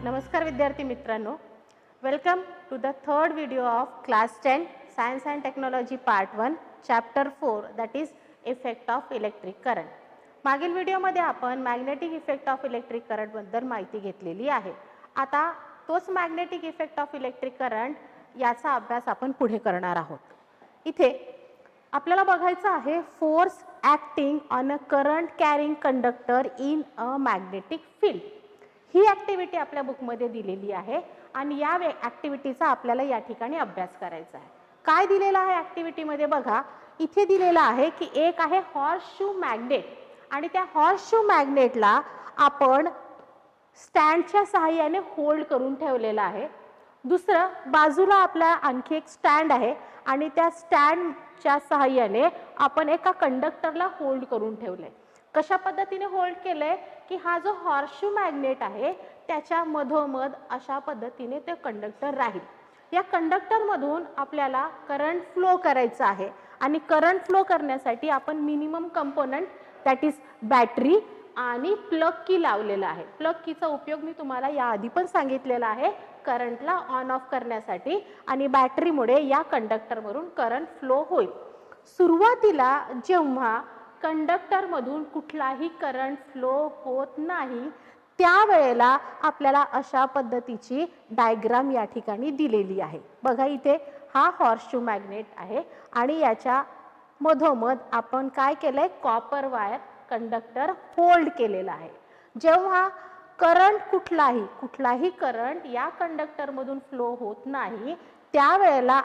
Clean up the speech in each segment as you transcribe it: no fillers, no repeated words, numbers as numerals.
नमस्कार विद्यार्थी मित्रांनो, welcome to the third video of class 10 science and technology part 1 chapter 4 that is effect of electric current. मागील व्हिडिओमध्ये आपण magnetic effect of electric current बद्दल माहिती घेतलेली आहे. आता तोच magnetic effect of electric current याचा अभ्यास आपण पुढे करणार आहोत. इथे आपल्याला बघायचं आहे force acting on a current carrying conductor in a magnetic field. He activity आपल्या बुकमध्ये दिलेली आहे आणि या ॲक्टिव्हिटीचा आपल्याला या ठिकाणी अभ्यास करायचा आहे. काय दिलेलं आहे ॲक्टिव्हिटीमध्ये बघा, इथे दिलेलं आहे की एक आहे हॉर्सशू मॅग्नेट आणि त्या हॉर्सशू मॅग्नेटला आपण स्टँडच्या सहाय्याने होल्ड करून ठेवलेलं आहे. दुसरं बाजूला आपला आणखी एक स्टँड आहे आणि त्या स्टँडच्या सहाय्याने आपण एका कंडक्टरला होल्ड करून ठेवले. कशा पद्धतीने होल्ड केलंय की हा जो हॉर्सशू मॅग्नेट आहे त्याच्या मधोमध अशा पद्धतीने ते कंडक्टर राहील. या कंडक्टर मधून आपल्याला करंट फ्लो करायचा आहे आणि करंट फ्लो करण्यासाठी आपण minimum component that is battery आणि प्लग की लावलेला आहे. प्लग कीचा उपयोग मी तुम्हाला याआधी पण सांगितलेला आहे करंटला ऑन ऑफ करण्यासाठी आणि बॅटरीमुळे या कंडक्टरवरून करंट फ्लो होईल. सुरुवातीला जेव्हा कंडक्टर मधून कुठलाही करंट फ्लो होत नाही त्यावेळेला आपल्याला अशा पद्धतीची डायग्राम या ठिकाणी दिलेली आहे. बघा इथे हा हॉर्सशू मॅग्नेट आहे आणि याच्या मधोमध आपण काय केलंय, कॉपर वायर कंडक्टर होल्ड केलेला आहे. जेव्हा करंट कुठलाही करंट या कंडक्टर मधून फ्लो होत नाही त्यावेळेला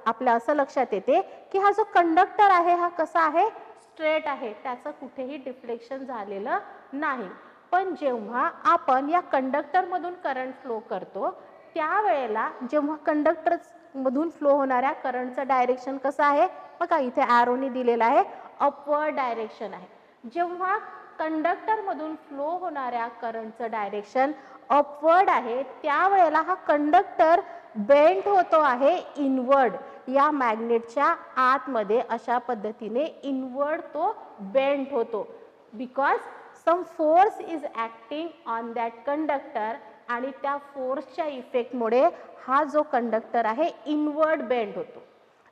आपल्या असं लक्षात येते की हा जो कंडक्टर आहे हा कसा आहे, स्ट्रेट आहे, त्याचं कुठेही डिफ्लेक्शन झालेलं नाही. पण जेव्हा आपण या कंडक्टर मधून करंट फ्लो करतो त्यावेळेला जेव्हा कंडक्टर मधून फ्लो होणाऱ्या करंटचं डायरेक्शन कसं आहे बघा, इथे ॲरोनी दिलेला आहे अपवर्ड डायरेक्शन आहे. जेव्हा कंडक्टर मधून फ्लो होणाऱ्या करंटचं डायरेक्शन अपवर्ड आहे त्यावेळेला हा कंडक्टर बेंड होतो आहे इनवर्ड. या मॅग्नेटच्या आतमध्ये अशा पद्धतीने इनवर्ड तो बेंड होतो because some force is acting on that conductor आणि त्या फोर्सच्या इफेक्टमुळे हा जो कंडक्टर आहे इनवर्ड बेंड होतो.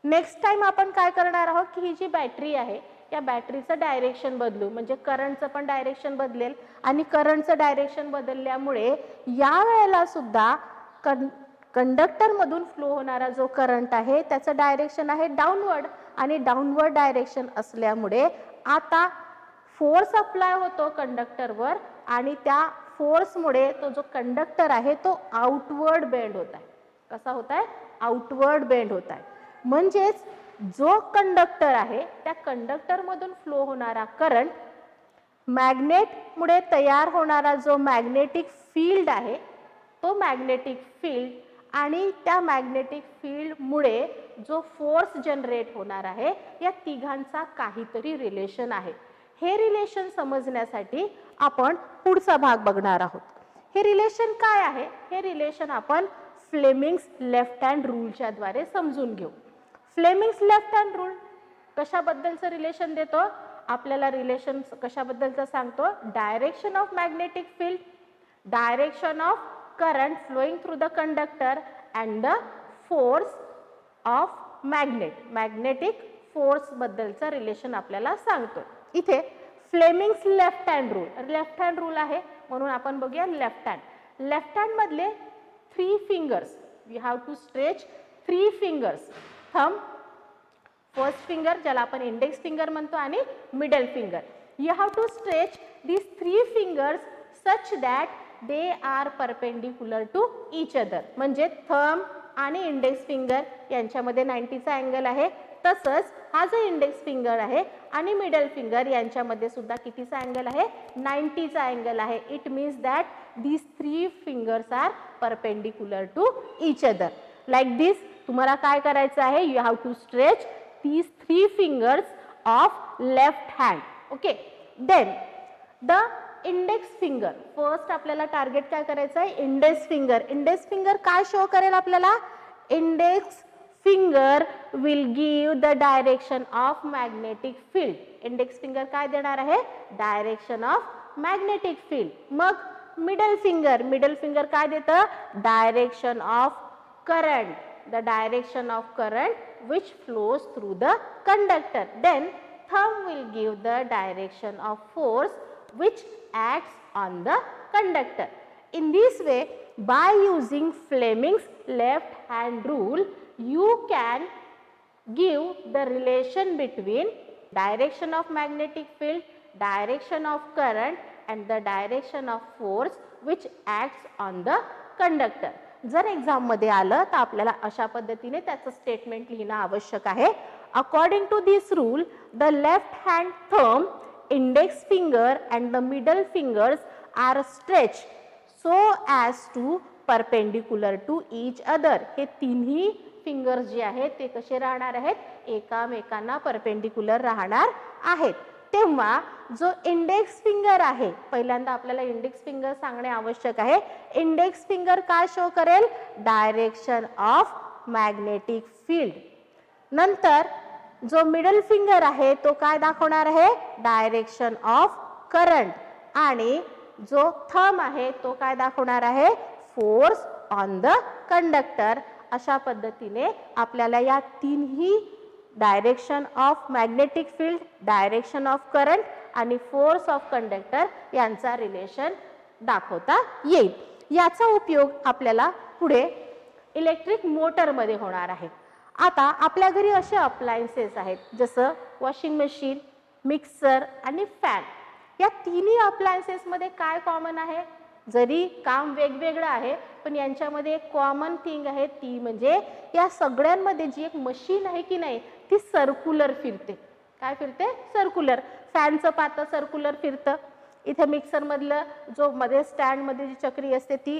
नेक्स्ट टाइम आपण काय करणार आहोत की ही जी बॅटरी आहे या बॅटरीचं डायरेक्शन बदलू म्हणजे करंटचं पण डायरेक्शन बदलेल आणि करंटचं डायरेक्शन बदलल्यामुळे या वेळेला सुद्धा कंडक्टर मधून फ्लो होणारा जो करंट आहे त्याचं डायरेक्शन आहे डाऊनवर्ड आणि डाऊनवर्ड डायरेक्शन असल्यामुळे आता फोर्स अप्लाय होतो कंडक्टरवर आणि त्या फोर्समुळे तो जो कंडक्टर आहे तो आउटवर्ड बेंड होत आहे. कसा होत आहे, आउटवर्ड बेंड होत आहे. म्हणजेच जो कंडक्टर आहे त्या कंडक्टर मधून फ्लो होणारा करंट मॅग्नेटमुळे तयार होणारा जो मॅग्नेटिक फील्ड आहे तो मॅग्नेटिक फील्ड आणि त्या मॅग्नेटिक फील्डमुळे जो फोर्स जनरेट होणार आहे या तिघांचा काहीतरी रिलेशन आहे. हे रिलेशन समजण्यासाठी आपण पुढचा भाग बघणार आहोत. हे रिलेशन काय आहे, हे रिलेशन आपण फ्लेमिंग्स लेफ्ट हँड रूलच्या द्वारे समजून घेऊ. फ्लेमिंग्स लेफ्ट हँड रूल कशाबद्दलचं रिलेशन देतो आपल्याला, रिलेशन कशाबद्दलचं सांगतो, direction of magnetic field, direction of current flowing through the conductor and the force of magnetic force बद्दलचा रिलेशन आपल्याला सांगतो. इथे फ्लेमिंग्स लेफ्ट हँड रूल आहे म्हणून आपण बघूया लेफ्ट हँड मधले 3 fingers we have to stretch 3 fingers, thumb, first finger ज्याला आपण इंडेक्स फिंगर म्हणतो आणि middle finger. You have to stretch these 3 fingers such that they are perpendicular to each other. म्हणजे थंब आणि इंडेक्स फिंगर यांच्यामध्ये 90चा angle आहे. तसंच हा जो इंडेक्स फिंगर आहे आणि मिडल फिंगर यांच्यामध्ये सुद्धा कितीचा अँगल आहे, 90चा अँगल आहे. It means that these 3 fingers are perpendicular to each other. Like this तुम्हाला काय करायचं आहे, you have to stretch these 3 fingers of left hand. Okay. Then the index finger, first आपल्याला टार्गेट काय करायचं आहे, इंडेक्स फिंगर काय शो करेल आपल्याला, index finger will give the direction of magnetic field. Index finger काय देणार आहे, डायरेक्शन ऑफ मॅग्नेटिक फील्ड. मग मिडल फिंगर काय देतं? Direction of current, the direction of current which flows through the conductor. Then thumb will give the direction of force which acts on the conductor. In this way, by using Fleming's left hand rule, you can give the relation between direction of magnetic field, direction of current and the direction of force which acts on the conductor. जर exam मध्ये आलं तर आपल्याला अशा पद्धतीने त्याचं statement लिहिणं आवश्यक आहे. According to this rule, the left hand thumb, index finger and the middle fingers are stretch so as to perpendicular to each other. हे तिन्ही फिंगर्स जे आहेत ते कसे राहणार आहेत? एकामेकांना परपेंडिक्युलर राहणार आहेत. तेव्हा जो इंडेक्स फिंगर आहे, पहिल्यांदा आपल्याला इंडेक्स फिंगर सांगणे आवश्यक आहे. इंडेक्स फिंगर काय शो करेल? Direction of magnetic field. नंतर जो मिडल फिंगर आहे तो काय दाखवणार आहे? Direction of current. आणि जो थंब आहे तो काय दाखवणार आहे? Force on the conductor. अशा पद्धतीने आपल्याला या तीनही direction of magnetic field, direction of current आणि फोर्स ऑफ कंडक्टर यांचा रिलेशन दाखवता येईल. याचा उपयोग आपल्याला पुढे इलेक्ट्रिक मोटरमध्ये होणार आहे. आता आपल्या घरी असे अप्लायन्सेस आहेत जसं वॉशिंग मशीन, मिक्सर आणि फॅन. या तिन्ही अप्लायन्सेसमध्ये काय कॉमन आहे? जरी काम वेगवेगळं आहे पण यांच्यामध्ये एक कॉमन थिंग आहे, ती म्हणजे या सगळ्यांमध्ये जी एक मशीन आहे की नाही ती सर्क्युलर फिरते. काय फिरते? सर्क्युलर. फॅनचं पातं सर्क्युलर फिरतं. इथे मिक्सर मधलं जो मध्ये स्टँड मध्ये जी चक्री असते ती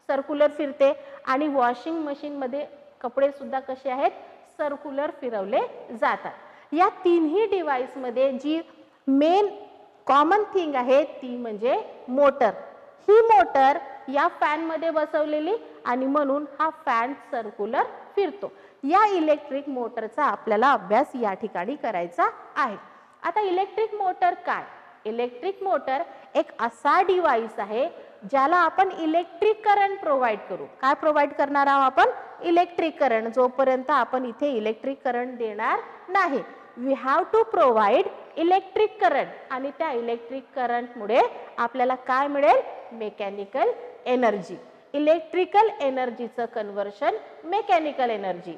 सर्क्युलर फिरते. आणि वॉशिंग मशीन मध्ये कपडे सुद्धा कसे आहेत? सर्क्युलर फिरवले जातात. या तिन्ही डिव्हाइस मध्ये जी मेन कॉमन थिंग आहे ती म्हणजे मोटर. ही मोटर या फॅन मध्ये बसवलेली आणि म्हणून हा फॅन सर्क्युलर फिरतो. या इलेक्ट्रिक मोटरचा आपल्याला अभ्यास या ठिकाणी करायचा आहे. आता इलेक्ट्रिक मोटर काय? इलेक्ट्रिक मोटर एक असा डिव्हाइस आहे ज्याला आपण इलेक्ट्रिक करंट प्रोव्हाइड करू. काय प्रोव्हाइड करणार आहोत आपण? Electric current. जोपर्यंत आपण इथे इलेक्ट्रिक करंट देणार नाही, we have to provide electric current. आणि त्या इलेक्ट्रिक करंट मुळे आपल्याला काय मिळेल? Mechanical energy. इलेक्ट्रिकल एनर्जीचं कन्व्हर्शन मेकॅनिकल एनर्जी.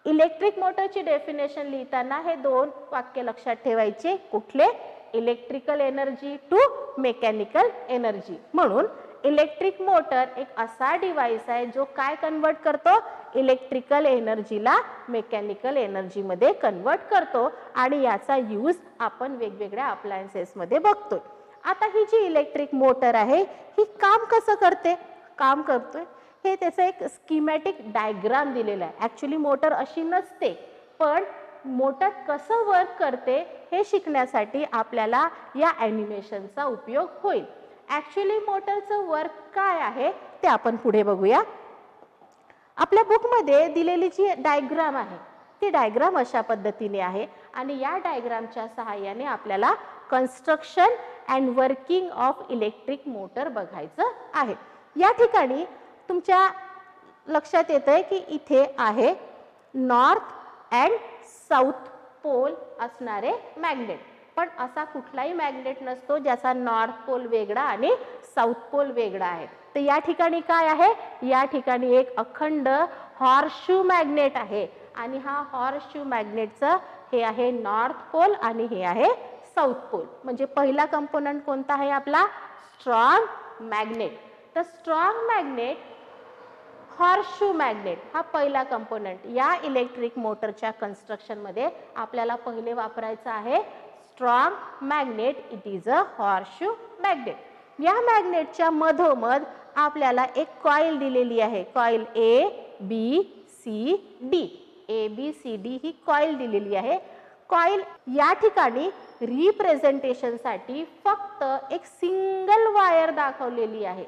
इलेक्ट्रिक मोटरची डेफिनेशन लिहिताना हे दोन वाक्य लक्षात ठेवायचे. कुठले? Electrical energy to mechanical energy. म्हणून इलेक्ट्रिक मोटर एक असा डिव्हाइस आहे जो काय कन्वर्ट करतो? इलेक्ट्रिकल एनर्जीला मेकॅनिकल एनर्जीमध्ये कन्वर्ट करतो. आणि याचा यूज आपण वेगवेगळ्या अप्लायन्सेसमध्ये बघतोय. आता ही जी इलेक्ट्रिक मोटर आहे ही काम कसं करते? काम करतोय हे त्याचं एक स्कीमॅटिक डायग्राम दिलेला आहे. ॲक्च्युली मोटर अशी नसते, पण मोटर कसं वर्क करते हे शिकण्यासाठी आपल्याला या ॲनिमेशनचा उपयोग होईल. ॲक्च्युली मोटरचं वर्क काय आहे ते आपण पुढे बघूया. आपल्या बुकमध्ये दिलेली जी डायग्राम आहे ती डायग्राम अशा पद्धतीने आहे आणि या डायग्रामच्या सहाय्याने आपल्याला construction and working of electric motor बघायचं आहे. या ठिकाणी तुमच्या लक्षात येतंय की इथे आहे नॉर्थ अँड साऊथ पोल असणारे मॅग्नेट. पण असा कुठलाही मॅग्नेट नसतो ज्याचा नॉर्थ पोल वेगळा आणि साऊथ पोल वेगळा आहे. तर या ठिकाणी काय आहे? या ठिकाणी एक अखंड हॉर्सशू मॅग्नेट आहे आणि हा हॉर्सशू मॅग्नेटचं हे आहे नॉर्थ पोल आणि हे आहे साऊथ पोल. म्हणजे पहिला कंपोनंट कोणता आहे आपला? Strong magnet. तर स्ट्रॉंग मॅग्नेट, हॉर्सशू मॅग्नेट हा पहिला कंपोनंट. या इलेक्ट्रिक मोटरच्या कन्स्ट्रक्शन मध्ये आपल्याला पहिले वापरायचं आहे strong magnet. It is a horseshoe magnet. या मॅग्नेटच्या मधोमध आपल्याला एक कॉईल दिलेली आहे. Coil A B C D. A B C D ही कॉईल दिलेली आहे. कॉईल या ठिकाणी रिप्रेझेंटेशन साठी फक्त एक सिंगल वायर दाखवलेली आहे,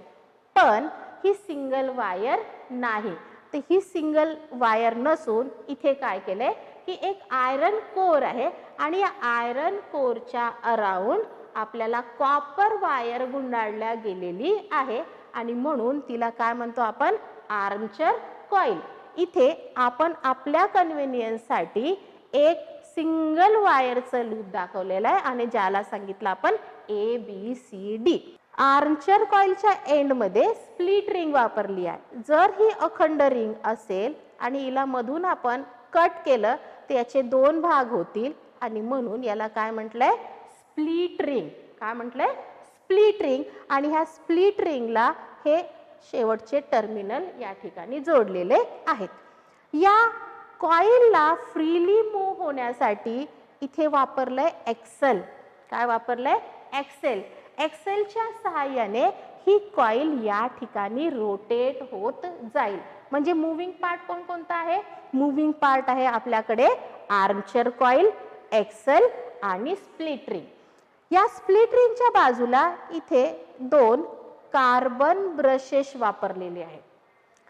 पण ही सिंगल वायर नाही. तर ही सिंगल वायर नसून इथे काय केलंय की एक आयरन कोर आहे आणि या आयरन कोरच्या अराउंड आपल्याला कॉपर वायर गुंडाळल्या गेलेली आहे आणि म्हणून तिला काय म्हणतो आपण, आर्मचर कॉईल. इथे आपण आपल्या कन्व्हिनियन्ससाठी एक सिंगल वायरचं लूप दाखवलेलं आहे आणि ज्याला सांगितलं आपण ABCD. आर्मचर कॉईलच्या एंडमध्ये स्प्लिट रिंग वापरली आहे. जर ही अखंड रिंग असेल आणि हिला मधून आपण कट केलं तर याचे दोन भाग होतील आणि म्हणून याला काय म्हटलंय, स्प्लिट रिंग. काय म्हटलंय, स्प्लिट रिंग. आणि ह्या स्प्लिट रिंगला हे शेवटचे टर्मिनल या ठिकाणी जोडलेले आहेत. या कॉईलला फ्रीली मूव्ह होण्यासाठी इथे वापरलंय एक्सेल. काय वापरलंय, एक्सेल. एक्सेलच्या सहाय्याने ही कॉईल या ठिकाणी रोटेट होत जाईल. म्हणजे मूव्हिंग पार्ट कोणता आहे, मूव्हिंग पार्ट आहे आपल्याकडे आर्मचर कॉईल, एक्सेल आणि स्प्लिट रिंग. या स्प्लिट रिंगच्या बाजूला इथे दोन कार्बन ब्रशेस वापरलेले आहेत.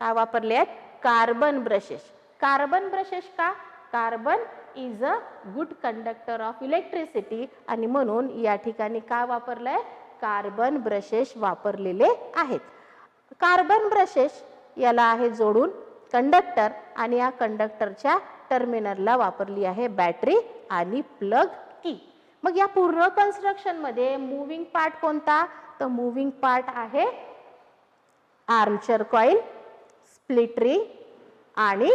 काय वापरले आहेत, कार्बन ब्रशेस. कार्बन ब्रशेस का, carbon is a good conductor of electricity आणि म्हणून या ठिकाणी काय वापरलंय, कार्बन ब्रशेस वापरलेले आहेत. कार्बन ब्रशेस याला आहे जोडून कंडक्टर आणि या कंडक्टरच्या टर्मिनलला वापरली आहे बॅटरी आणि प्लग की. मग या पूर्ण कन्स्ट्रक्शन मध्ये मूव्हिंग पार्ट कोणता, तर मूव्हिंग पार्ट आहे आर्मचर कॉईल, स्प्लिट रिंग आणि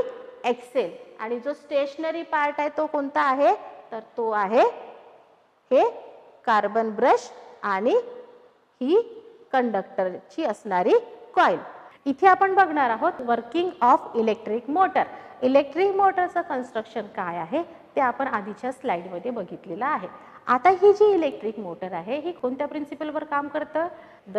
एक्सेल. आणि जो स्टेशनरी पार्ट आहे तो कोणता आहे, तर तो आहे हे कार्बन ब्रश आणि ही कंडक्टरची असणारी कॉईल. इथे आपण बघणार आहोत working of electric motor. Electric मोटरचं कन्स्ट्रक्शन काय आहे ते आपण आधीच्या स्लाइडमध्ये बघितलेलं आहे. आता ही जी इलेक्ट्रिक मोटर आहे ही कोणत्या प्रिन्सिपलवर काम करतं, the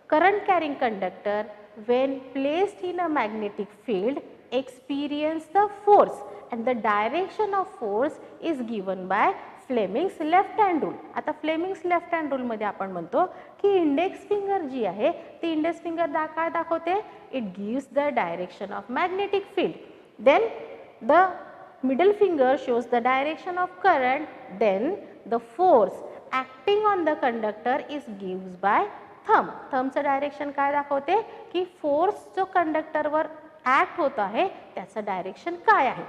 current carrying conductor when placed in a magnetic field experience the force and the direction of force is given by Fleming's left hand rule. आता फ्लेमिंग्स लेफ्ट हँड रूल मध्ये आपण म्हणतो की index finger जी आहे ती index finger काय दाखवते, it gives the direction of magnetic field. Then the middle finger shows the direction of current. Then the force acting on the conductor is gives by thumb. थंबचं direction काय दाखवते की force जो कंडक्टरवर act होत आहे त्याचं डायरेक्शन काय आहे.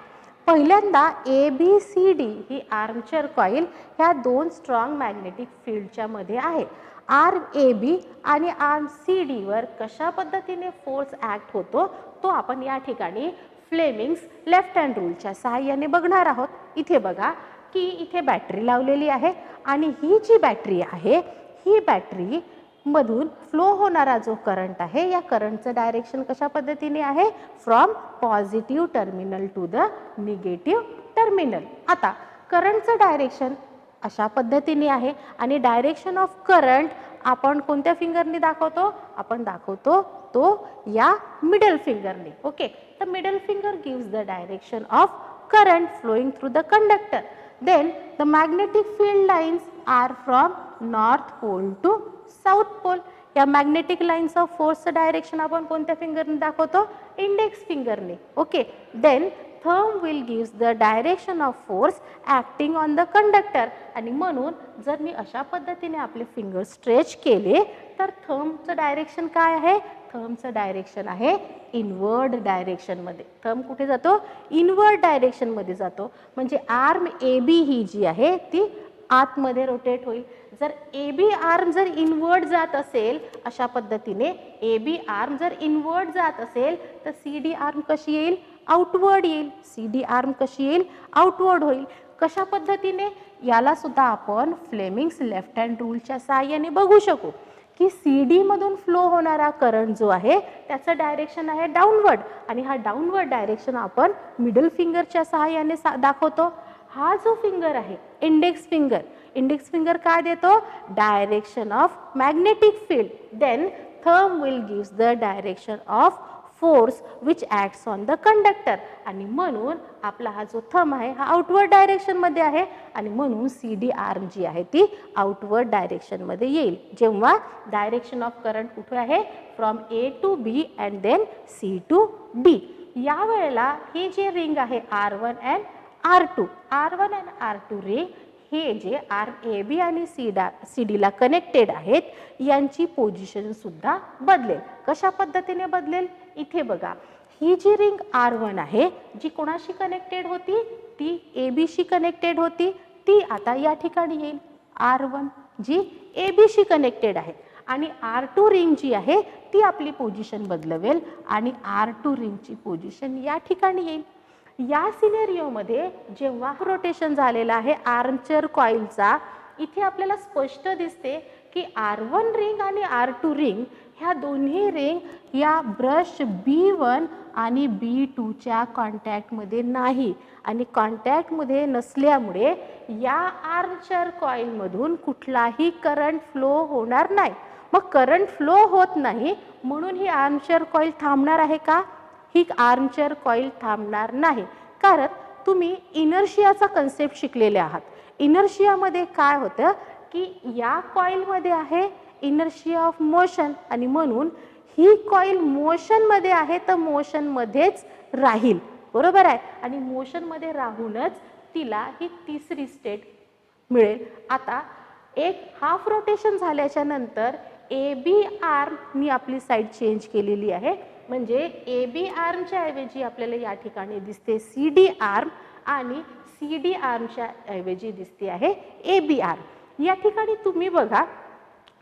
पहिल्यांदा ABCD ही आर्मचर कॉईल ह्या दोन स्ट्रॉंग मॅग्नेटिक फील्डच्या मध्ये आहे. आर्म AB आणि आर्म CD वर कशा पद्धतीने फोर्स ऍक्ट होतो तो आपण या ठिकाणी फ्लेमिंग्स लेफ्ट हँड रूलच्या सहाय्याने बघणार आहोत. इथे बघा की इथे बॅटरी लावलेली आहे आणि ही जी बॅटरी आहे ही बॅटरी मधून फ्लो होणारा जो करंट आहे या करंटचं डायरेक्शन कशा पद्धतीने आहे, from positive terminal to the negative terminal. आता करंटचं डायरेक्शन अशा पद्धतीने आहे आणि डायरेक्शन ऑफ करंट आपण कोणत्या फिंगरने दाखवतो, आपण दाखवतो तो या मिडल फिंगरने. Okay, the middle finger gives the direction of current flowing through the conductor. Then the magnetic field lines are from north pole to south pole. या मॅग्नेटिक लाइन्स ऑफ फोर्सचं डायरेक्शन आपण कोणत्या फिंगरने दाखवतो, इंडेक्स फिंगरने. Okay, then thumb will gives the direction of force acting on the conductor. आणि म्हणून जर मी अशा पद्धतीने आपले फिंगर स्ट्रेच केले तर थंबचं डायरेक्शन काय आहे, थंबचं डायरेक्शन आहे इनवर्ड डायरेक्शन मध्ये. थंब कुठे जातो, इनवर्ड डायरेक्शन मध्ये जातो. म्हणजे आर्म AB ही जी आहे ती आतमध्ये रोटेट होईल. जर AB आर्म जर इनवर्ड जात असेल अशा पद्धतीने AB आर्म जर इनवर्ड जात असेल तर CD आर्म कशी येईल, आउटवर्ड येईल. CD आर्म कशी येईल, आउटवर्ड होईल. कशा पद्धतीने, याला सुद्धा आपण फ्लेमिंग्स लेफ्ट हँड रूलच्या सहाय्याने बघू शकू की CD मधून फ्लो होणारा करंट जो आहे त्याचं डायरेक्शन आहे डाऊनवर्ड आणि हा डाऊनवर्ड डायरेक्शन आपण मिडल फिंगरच्या सहाय्याने दाखवतो. हा जो फिंगर आहे इंडेक्स फिंगर, इंडेक्स फिंगर काय देतो, direction of magnetic field. Then thumb will gives the direction of force which acts on the conductor. आणि म्हणून आपला हा जो थंब आहे हा आउटवर्ड डायरेक्शन मध्ये आहे आणि म्हणून CD आर्म जी आहे ती आउटवर्ड डायरेक्शन मध्ये येईल. जेव्हा डायरेक्शन ऑफ करंट कुठे आहे, from A to B and then C to D. या वेळेला ही जी रिंग आहे R1 and R2, R1 and R2 ring हे जे आर्म ए बी आणि सी डीला कनेक्टेड आहेत यांची पोझिशन सुद्धा बदलेल. कशा पद्धतीने बदलेल? इथे बघा, ही जी रिंग R1 आहे जी कोणाशी कनेक्टेड होती? ती AB शी कनेक्टेड होती. ती आता या ठिकाणी येईल R1 जी AB शी कनेक्टेड आहे. आणि R2 रिंग जी आहे ती आपली पोझिशन बदलवेल आणि R2 रिंगची पोझिशन या ठिकाणी येईल. या सिनेरिओमध्ये जेव्हा रोटेशन झालेला आहे आर्मचेअर कॉइलचा, इथे आपल्याला स्पष्ट दिसते की R1 रिंग आणि R2 रिंग ह्या दोन्ही रिंग या ब्रश B1 आणि B2 च्या कॉन्टॅक्टमध्ये नाही. आणि कॉन्टॅक्टमध्ये नसल्यामुळे या आर्मचेअर कॉइलमधून कुठलाही करंट फ्लो होणार नाही. मग करंट फ्लो होत नाही म्हणून ही आर्मचेअर कॉइल थांबणार आहे का? ही आर्मचेअर कॉइल थांबणार नाही. कारण तुम्ही इनर्शियाचा कन्सेप्ट शिकलेले आहात. इनर्शियामध्ये काय होतं की या कॉइलमध्ये आहे इनर्शिया ऑफ मोशन आणि म्हणून ही कॉइल मोशनमध्ये आहे तर मोशनमध्येच राहील. बरोबर आहे. आणि मोशनमध्ये राहूनच तिला ही तिसरी स्टेट मिळेल. आता एक हाफ रोटेशन झाल्याच्या नंतर ए बी आर्मनी आपली साईड चेंज केलेली आहे. म्हणजे ए बी आर्मच्या ऐवजी आपल्याला या ठिकाणी दिसते सी डी आर्म आणि सी डी आर्मच्या ऐवजी दिसते आहे ए बी आर्म. या ठिकाणी तुम्ही बघा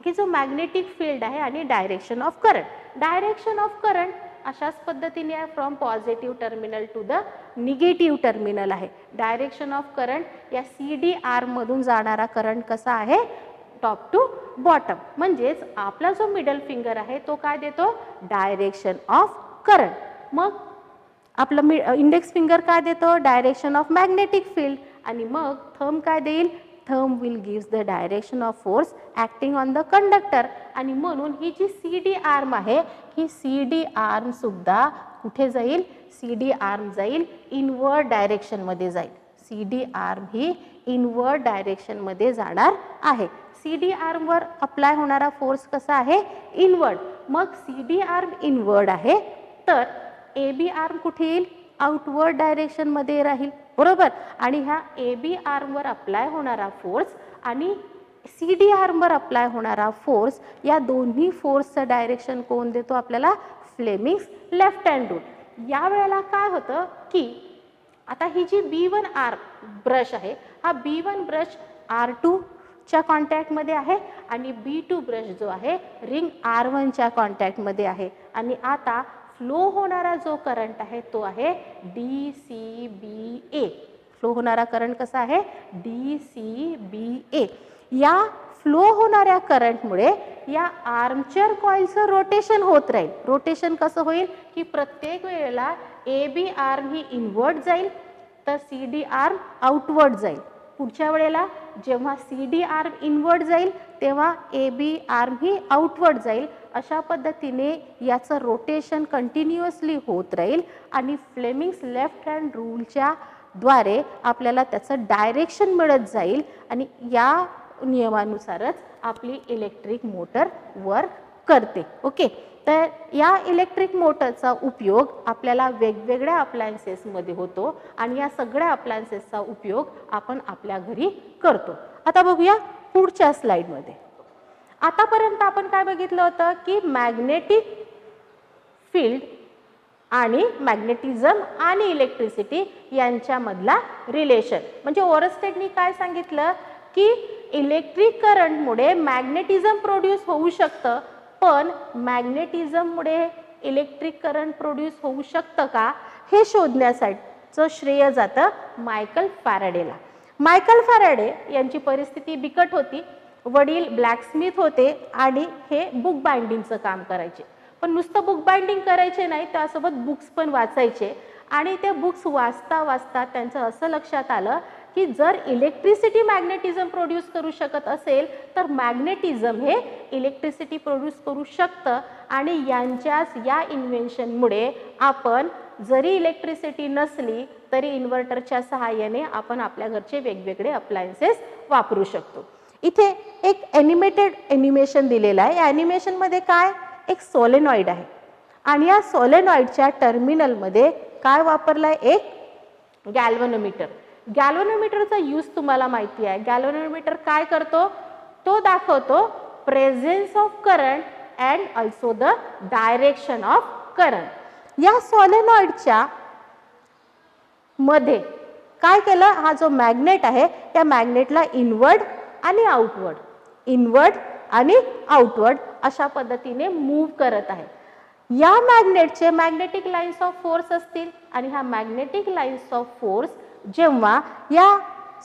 की जो मॅग्नेटिक फील्ड आहे आणि direction of current, direction of current अशाच पद्धतीने आहे from positive terminal to the negative terminal आहे. डायरेक्शन ऑफ करंट या सी डी आर्म मधून जाणारा करंट कसा आहे? Top to bottom. म्हणजेच आपला जो मिडल फिंगर आहे तो काय देतो? Direction of current. मग आपलं इंडेक्स फिंगर काय देतो? Direction of magnetic field. आणि मग थंब काय देईल? Thumb will gives the direction of force acting on the conductor. आणि म्हणून ही जी सी डी आर्म आहे ही सी डी आर्म सुद्धा कुठे जाईल? सी डी आर्म जाईल इनवर्ड डायरेक्शनमध्ये जाईल. सी डी आर्म ही इनवर्ड डायरेक्शनमध्ये जाणार आहे. सी डी आर्मवर अप्लाय होणारा फोर्स कसा आहे? इनवर्ड. मग सी डी आर्म इनवर्ड आहे तर ए बी आर्म कुठे येईल? आउटवर्ड डायरेक्शनमध्ये राहील. बरोबर. आणि ह्या ए बी आर्मवर अप्लाय होणारा फोर्स आणि सी डी आर्मवर अप्लाय होणारा फोर्स या दोन्ही फोर्सचं डायरेक्शन कोण देतो आपल्याला? Fleming's left hand rule. या वेळेला काय होतं की आता ही जी B1 आर्म ब्रश आहे हा B1 ब्रश R2 च्या कॉन्टॅक्टमध्ये आहे आणि B2 ब्रश जो आहे रिंग R1 च्या कॉन्टॅक्टमध्ये आहे. आणि आता फ्लो होणारा जो करंट आहे तो आहे DCBA. फ्लो होणारा करंट कसा आहे? DCBA. या फ्लो होणाऱ्या करंटमुळे या आर्मचेअर कॉइलचं रोटेशन होत राहील. रोटेशन कसं होईल की प्रत्येक वेळेला A B arm he inward जाईल तर सी डी आर्म आउटवर्ड जाईल. पुढच्या वेळेला जेव्हा सी डी आर्म इनवर्ड जाईल तेव्हा A B arm he outward जाईल. अशा पद्धतीने याचं रोटेशन कंटिन्युअसली होत राहील आणि फ्लेमिंग्स लेफ्ट हँड रूलच्या द्वारे आपल्याला त्याचं डायरेक्शन मिळत जाईल आणि या नियमानुसारच आपली इलेक्ट्रिक मोटर वर्क करते. ओके. तर या इलेक्ट्रिक मोटरचा उपयोग आपल्याला वेगवेगळ्या अप्लायन्सेसमध्ये होतो आणि या सगळ्या अप्लायन्सेसचा उपयोग आपण आपल्या घरी करतो. आता बघूया पुढच्या स्लाइडमध्ये. आतापर्यंत आपण काय बघितलं होतं की मॅग्नेटिक फील्ड आणि मॅग्नेटिझम आणि इलेक्ट्रिसिटी यांच्यामधला रिलेशन. म्हणजे वॉर्डस्टेडनी काय सांगितलं की इलेक्ट्रिक करंटमुळे मॅग्नेटिझम प्रोड्यूस होऊ शकतं पण मॅग्नेटिझममुळे इलेक्ट्रिक करंट प्रोड्यूस होऊ शकतं का हे शोधण्यासाठीचं श्रेय जातं मायकल फॅराडेला. मायकल फॅराडे यांची परिस्थिती बिकट होती. वडील ब्लॅकस्मिथ होते आणि हे बुक बाइंडिंगचं काम करायचे. पण नुसतं बुक बाइंडिंग करायचे नाही, त्यासोबत बुक्स पण वाचायचे. आणि ते बुक्स वाचता वाचता त्यांचं असं लक्षात आलं की जर इलेक्ट्रिसिटी मॅग्नेटिझम प्रोड्यूस करू शकत असेल तर मॅग्नेटिझम हे इलेक्ट्रिसिटी प्रोड्यूस करू शकतं. आणि यांच्याच या इन्व्हेन्शनमुळे आपण जरी इलेक्ट्रिसिटी नसली तरी इन्व्हर्टरच्या सहाय्याने आपण आपल्या घरचे वेगवेगळे अप्लायन्सेस वापरू शकतो. इथे एक ॲनिमेशन दिलेलं आहे. या ॲनिमेशनमध्ये काय? एक सोलेनॉइड आहे आणि या सोलेनॉइडच्या टर्मिनलमध्ये काय वापरलाय? एक गॅल्व्हनोमीटर. गॅल्व्हनोमीटरचा यूज तुम्हाला माहिती आहे. गॅल्व्हनोमीटर काय करतो? तो दाखवतो presence of current and also the direction of करंट. या सॉलेनॉइडच्या मध्ये काय केलं? हा जो मॅग्नेट आहे त्या मॅग्नेटला इनवर्ड आणि आउटवर्ड, इनवर्ड आणि आउटवर्ड अशा पद्धतीने मूव्ह करत आहे. या मॅग्नेटचे मॅग्नेटिक लाईन्स ऑफ फोर्स असतील आणि ह्या मॅग्नेटिक लाईन्स ऑफ फोर्स जेव्हा या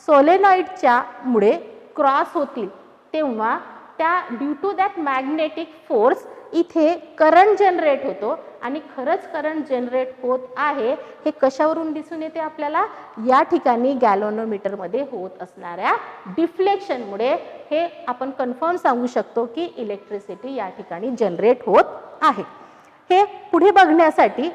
सोलेनॉइडच्या मुळे क्रॉस होतील तेव्हा त्या due to that magnetic force इथे करंट जनरेट होतो आणि खरंच करंट जनरेट होत आहे हे कशावरून दिसून येते आपल्याला? या ठिकाणी गॅल्व्हनोमीटरमध्ये होत असणाऱ्या डिफ्लेक्शनमुळे हे आपण कन्फर्म सांगू शकतो की इलेक्ट्रिसिटी या ठिकाणी जनरेट होत आहे. हे पुढे बघण्यासाठी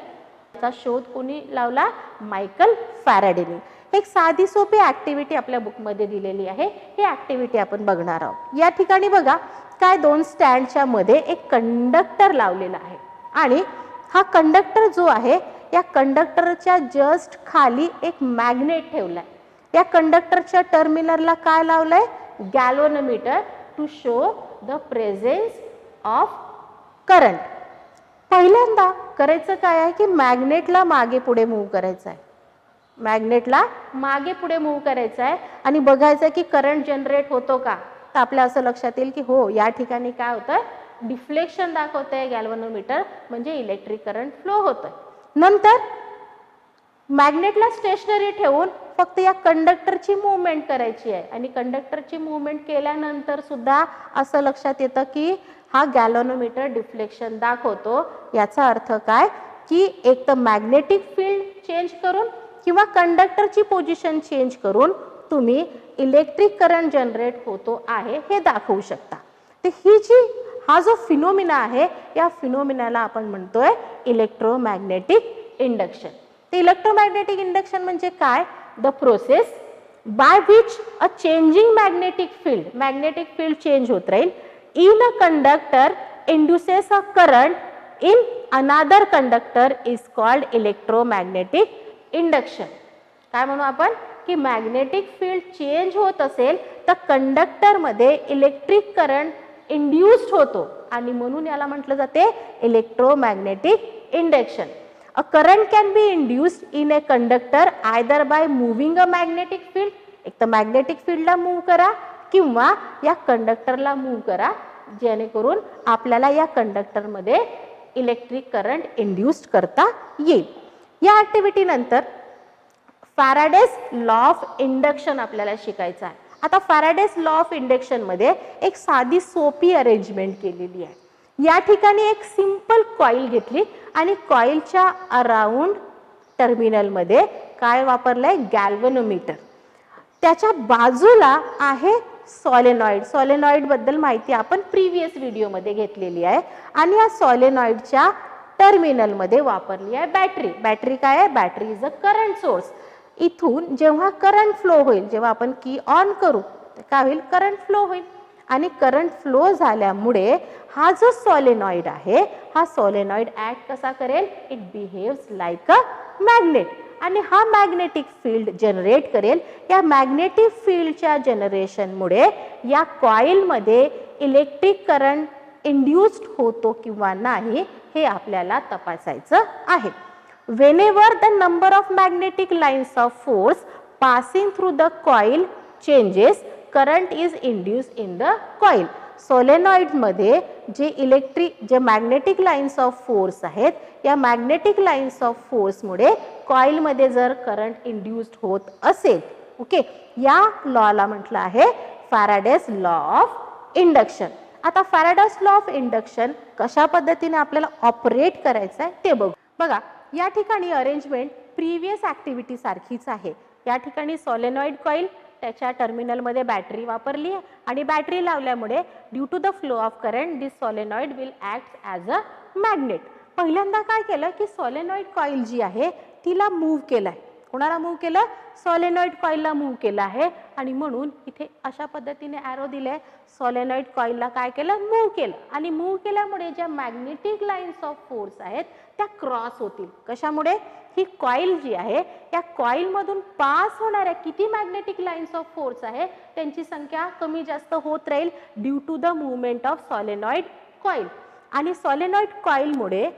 त्याचा शोध कोणी लावला? मायकल फॅराडेने. एक साधी सोपी ऍक्टिव्हिटी आपल्या बुकमध्ये दिलेली आहे. ही ऍक्टिव्हिटी आपण बघणार आहोत. या ठिकाणी बघा काय दोन स्टँडच्या मध्ये एक कंडक्टर लावलेला आहे आणि हा कंडक्टर जो आहे या कंडक्टरच्या जस्ट खाली एक मॅग्नेट ठेवलाय. या कंडक्टरच्या टर्मिनलला काय लावलंय? Galvanometer to show the presence of current. पहिल्यांदा करायचं काय आहे की मॅग्नेटला मागे पुढे मूव्ह करायचं आहे. मॅग्नेटला मागे पुढे मूव्ह करायचं आहे आणि बघायचं आहे की करंट जनरेट होतो का? तर आपल्या असं लक्षात येईल की हो या ठिकाणी काय होतंय? डिफ्लेक्शन दाखवतंय गॅल्व्हनोमीटर, म्हणजे इलेक्ट्रिक करंट फ्लो होतोय. नंतर मॅग्नेटला स्टेशनरी ठेवून फक्त या कंडक्टरची मूवमेंट करायची आहे आणि कंडक्टरची मूवमेंट केल्यानंतर सुद्धा असं लक्षात येतं की हा गॅल्व्हनोमीटर डिफ्लेक्शन दाखवतो. याचा अर्थ काय की एक तर मॅग्नेटिक फील्ड चेंज करून किंवा कंडक्टरची पोझिशन चेंज करून तुम्ही इलेक्ट्रिक करंट जनरेट होतो आहे हे दाखवू शकता. तर ही जी हा जो फिनोमिना आहे या फिनोमिनाला आपण म्हणतोय इलेक्ट्रोमॅग्नेटिक इंडक्शन. तर इलेक्ट्रोमॅग्नेटिक इंडक्शन म्हणजे काय? The process by which a changing magnetic field change होत राहील in a conductor induces a current in another conductor is called electromagnetic induction. काय म्हणू आपण की मॅग्नेटिक फील्ड चेंज होत असेल तर कंडक्टर मध्ये इलेक्ट्रिक करंट इंड्यूस्ड होतो आणि म्हणून याला म्हटलं जाते electromagnetic induction. A current can be induced in a conductor either by moving a magnetic field, एक तर मॅग्नेटिक फील्डला मूव्ह करा किंवा या कंडक्टरला मूव्ह करा जेणेकरून आपल्याला या कंडक्टरमध्ये इलेक्ट्रिक करंट इंड्यूस्ड करता येईल. या ऍक्टिव्हिटी नंतर फॅराडेज लॉ ऑफ इंडक्शन आपल्याला शिकायचं आहे. आता फॅराडेज लॉ ऑफ इंडक्शन मध्ये एक साधी सोपी अरेंजमेंट केलेली आहे. या ठिकाणी एक सिंपल कॉईल घेतली आणि कॉईलच्या अराउंड टर्मिनलमध्ये काय वापरलंय? गॅल्व्हनोमीटर. त्याच्या बाजूला आहे सॉलेनॉइड. सॉलेनॉइड बद्दल माहिती आपण प्रीवियस व्हिडिओमध्ये घेतलेली आहे आणि या सॉलेनॉइडच्या टर्मिनलमध्ये वापरली आहे बॅटरी. बॅटरी काय आहे? Battery is a current source. इथून जेव्हा करंट फ्लो होईल, जेव्हा आपण की ऑन करू काय होईल? करंट फ्लो होईल आणि करंट फ्लो झाल्यामुळे हा जो सॉलेनॉइड आहे हा सॉलेनॉइड ऍक्ट कसा करेल? It behaves like a magnet आणि हा मॅग्नेटिक फील्ड जनरेट करेल. या मॅग्नेटिक फील्डच्या जनरेशनमुळे या कॉइलमध्ये इलेक्ट्रिक करंट इंड्यूस्ड होतो किंवा नाही हे आपल्याला तपासायचं आहे. Whenever the number of magnetic lines of force passing through the coil changes current is induced in the coil. Solenoid मध्ये जे मॅग्नेटिक लाईन्स ऑफ फोर्स आहेत या मॅग्नेटिक लाईन्स ऑफ फोर्स मुळे कॉइल मध्ये जर करंट इंड्यूस्ड होत असेल, okay, या लॉला म्हटलं आहे फॅराडेज लॉ ऑफ इंडक्शन. आता फॅराडेज लॉ ऑफ इंडक्शन कशा पद्धतीने आपल्याला ऑपरेट करायचं आहे ते बघू. बघा या ठिकाणी अरेंजमेंट प्रीवियस ऍक्टिव्हिटी सारखीच आहे. या ठिकाणी सॉलेनॉइड कॉइल, त्याच्या टर्मिनलमध्ये बॅटरी वापरली आहे आणि बॅटरी लावल्यामुळे due to the flow of current this solenoid will act as a magnet. पहिल्यांदा काय केलं की सॉलेनॉइड कॉइल जी आहे तिला मूव्ह केलाय कोणाला मूव्ह केलं? सॉलेनॉइड कॉइलला मूव्ह केलं आहे आणि म्हणून इथे अशा पद्धतीने ॲरो दिले, सॉलेनॉइड कॉइलला काय केलं? मूव्ह केलं आणि मूव्ह केल्यामुळे ज्या मॅग्नेटिक लाईन्स ऑफ फोर्स आहेत त्या क्रॉस होतील. कशामुळे? ही कॉइल जी आहे या कॉइलमधून पास होणाऱ्या किती मॅग्नेटिक लाईन्स ऑफ फोर्स आहे त्यांची संख्या कमी जास्त होत राहील due to the movement of solenoid coil. आणि सॉलेनॉइड कॉइलमुळे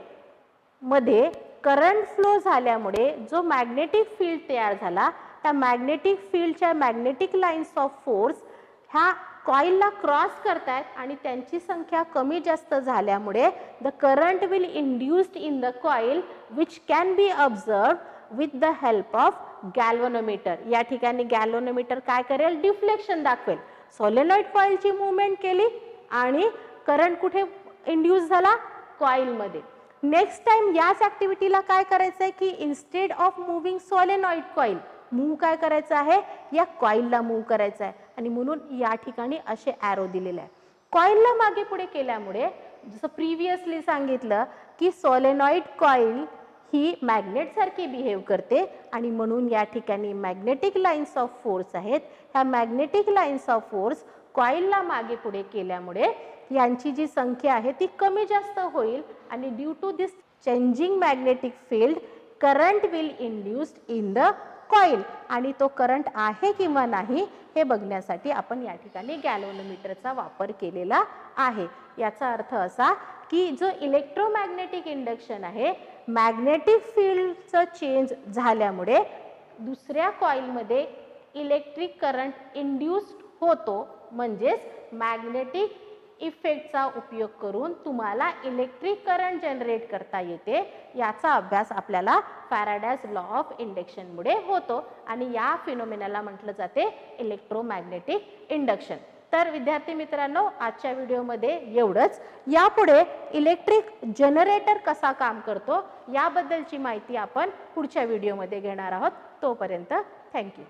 मध्ये करंट फ्लो झाल्यामुळे जो मॅग्नेटिक फील्ड तयार झाला त्या मॅग्नेटिक फील्डच्या मॅग्नेटिक लाईन्स ऑफ फोर्स ह्या कॉइलला क्रॉस करतायत आणि त्यांची संख्या कमी जास्त झाल्यामुळे the current will induced in the coil which can be observe with the help of galvanometer. या ठिकाणी गॅल्व्हनोमीटर काय करेल? डिफ्लेक्शन दाखवेल. सॉलेनॉइड कॉइलची मूवमेंट केली आणि करंट कुठे इंड्यूस झाला? कॉइलमध्ये. नेक्स्ट टाइम याच ऍक्टिव्हिटीला काय करायचं आहे की instead of moving solenoid coil move काय करायचं आहे? या कॉइलला मूव्ह करायचं आहे आणि म्हणून या ठिकाणी असे ॲरो दिलेले आहे. कॉइलला मागे पुढे केल्यामुळे जसं प्रिव्हियसली सांगितलं की सॉलेनॉइड कॉइल ही मॅग्नेट सारखी बिहेव करते आणि म्हणून या ठिकाणी मॅग्नेटिक लाईन्स ऑफ फोर्स आहेत. ह्या मॅग्नेटिक लाईन्स ऑफ फोर्स कॉइलला मागे पुढे केल्यामुळे यांची जी संख्या आहे ती कमी जास्त होईल आणि due to this changing magnetic field current will induced in the coil. आणि तो करंट आहे किंवा नाही हे बघण्यासाठी आपण या ठिकाणी गॅल्व्हनोमीटरचा वापर केलेला आहे. याचा अर्थ असा की जो इलेक्ट्रोमॅग्नेटिक इंडक्शन आहे मॅग्नेटिक फील्डचं चेंज झाल्यामुळे दुसऱ्या कॉइलमध्ये इलेक्ट्रिक करंट इंड्यूस्ड होतो. म्हणजेच मॅग्नेटिक इफेक्टचा उपयोग करून तुम्हाला इलेक्ट्रिक करंट जनरेट करता येते. याचा अभ्यास आपल्याला फॅराडेज लॉ ऑफ इंडक्शनमुळे होतो आणि या फिनोमेनाला म्हटलं जाते इलेक्ट्रोमॅग्नेटिक इंडक्शन. तर विद्यार्थी मित्रांनो आजच्या व्हिडिओमध्ये एवढंच. यापुढे इलेक्ट्रिक जनरेटर कसा काम करतो याबद्दलची माहिती आपण पुढच्या व्हिडिओमध्ये घेणार आहोत. तोपर्यंत थँक्यू.